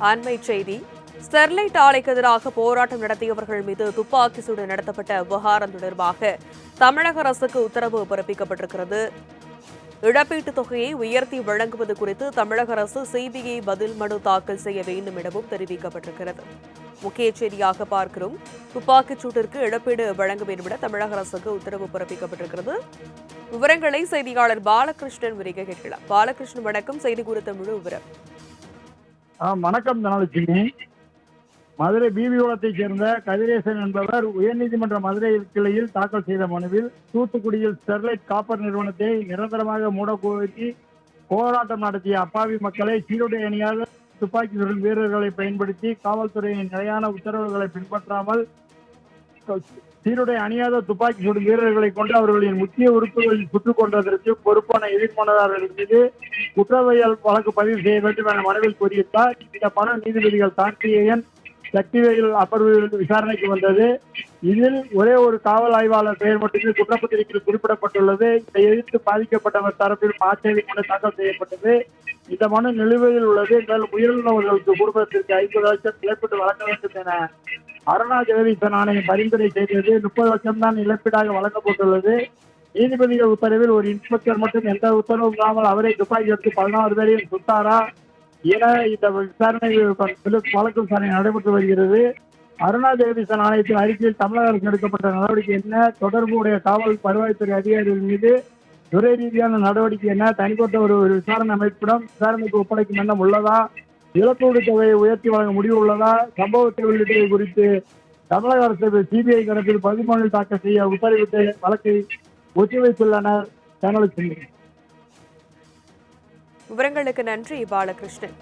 அண்மை செய்தி. ஸ்டெர்லைட் ஆலைக்கு எதிராக போராட்டம் நடத்தியவர்கள் மீது துப்பாக்கி சூடு நடத்தப்பட்ட விவகாரம் தொடர்பாக தமிழக அரசுக்கு உத்தரவு பிறப்பிக்கப்பட்டிருக்கிறது. இழப்பீட்டுத் தொகையை உயர்த்தி வழங்குவது குறித்து தமிழக அரசு சிபிஐ பதில் மனு தாக்கல் செய்ய வேண்டும் எனவும் தெரிவிக்கப்பட்டிருக்கிறது. முக்கிய செய்தியாக பார்க்கிறோம். துப்பாக்கிச் சூட்டிற்கு இழப்பீடு வழங்க வேண்டும் என தமிழக அரசுக்கு உத்தரவு பிறப்பிக்கப்பட்டிருக்கிறது. விவரங்களை செய்தியாளர் பாலகிருஷ்ணன் விரிக கேட்கலாம். பாலகிருஷ்ணன் வணக்கம். செய்தி குறித்த முழு விவரம். வணக்கம் தனலட்சுமி. மதுரை பிபிகுளத்தைச் சேர்ந்த கதிரேசன் என்பவர் உயர்நீதிமன்ற மதுரை கிளையில் தாக்கல் செய்த மனுவில் தூத்துக்குடியில் ஸ்டெர்லைட் காப்பர் நிறுவனத்தை நிரந்தரமாக மூடக்கோரி போராட்டம் நடத்திய அப்பாவி மக்களை சீருடை அணியாத துப்பாக்கி சுடும் வீரர்களை பயன்படுத்தி காவல்துறையின் நிலையான உத்தரவுகளை பின்பற்றாமல் சீருடை அணியாத துப்பாக்கி சுடும் வீரர்களை கொண்டு அவர்களின் முக்கிய உறுப்புகளில் சுட்டுக் கொண்டதற்கு பொறுப்பான எதிர்மனதாரர்கள் மீது குற்றவியல் வழக்கு பதிவு செய்ய வேண்டும் என மனுவில் கூறியிருந்தார். இந்த மனு நீதிபதிகள் கார்த்திகேயன், சக்திவேல் அமர்வு விசாரணைக்கு வந்தது. இதில் ஒரே ஒரு காவல் ஆய்வாளர் பெயர் மட்டுமே குற்றப்பத்திரிகையில் குறிப்பிடப்பட்டுள்ளது. இதை எதிர்த்து பாதிக்கப்பட்டவர் தரப்பில் ஆட்சேபை மனு தாக்கல் செய்யப்பட்டது. இந்த மனு நிலுவையில் உள்ளது. மேலும் உயிரிழந்தவர்களுக்கு குடும்பத்திற்கு 50 லட்சம் இழப்பீடு வழங்க வேண்டும் என அருணா ஜெகதீசன் ஆணையம் பரிந்துரை செய்தது. 30 லட்சம் தான் இழப்பீடாக வழங்கப்பட்டுள்ளது. நீதிபதிகள் உத்தரவில் ஒரு இன்ஸ்பெக்டர் மட்டும் எந்த உத்தரவும் இல்லாமல் அவரை துப்பாக்கி எடுத்து 16 பேரையும் சுட்டாரா என இந்த விசாரணை வழக்கு விசாரணை நடைபெற்று வருகிறது. அருணா ஜெகதீசன் ஆணையத்தின் அறிக்கையில் தமிழக அரசு எடுக்கப்பட்ட நடவடிக்கை என்ன, தொடர்புடைய காவல் வருவாய்த்துறை அதிகாரிகள் மீது துறை ரீதியான நடவடிக்கை என்ன, தனிப்பட்ட ஒரு விசாரணை அமைப்பிடம் விசாரணைக்கு ஒப்படைக்கும் எண்ணம் உள்ளதா, இழப்பீடு தொகையை உயர்த்தி வழங்க முடிவு உள்ளதா, சம்பவத்தை உள்ளிட்டவை குறித்து தமிழக அரசு சிபிஐ கணக்கில் பதில் மனு தாக்கல் செய்ய உத்தரவிட்டு வழக்கை ஒத்திவைத்துள்ளனர். தனலட்சுமி. விவரங்களுக்கு நன்றி பாலகிருஷ்ணன்.